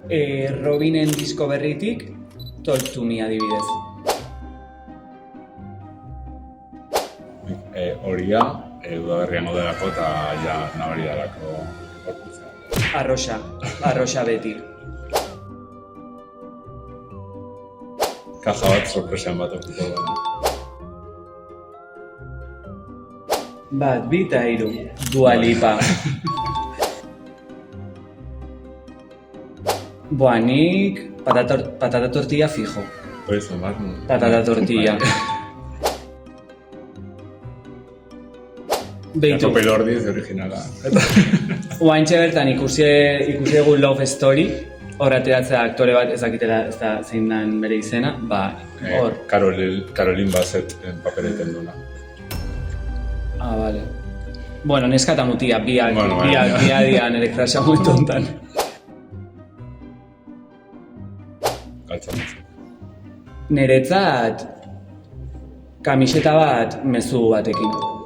Robinen disko berritik, Talk to Me adibidez. Horia, udaberrian godelako eta ja nabari dalako gorputzean. Arroxa beti. Kaja bat sorpresan bat okuko da. Bat, bi eta hiru. Dua Lipa. Boa, nik patata tortilla fijo. Pues, nomás, no. Patata tortilla. Beitu. Pelordiz originala. Oaintxe bertan ikusi egun Love Story, horrateratzea aktore bat ezakitela ez da zein den bere izena, hor. Caroline Bassett papereten duna. Ah, vale. Bueno, neska eta mutia, biak nire krasa muito hontan. Niretzat kamiseta bat mezu batekin.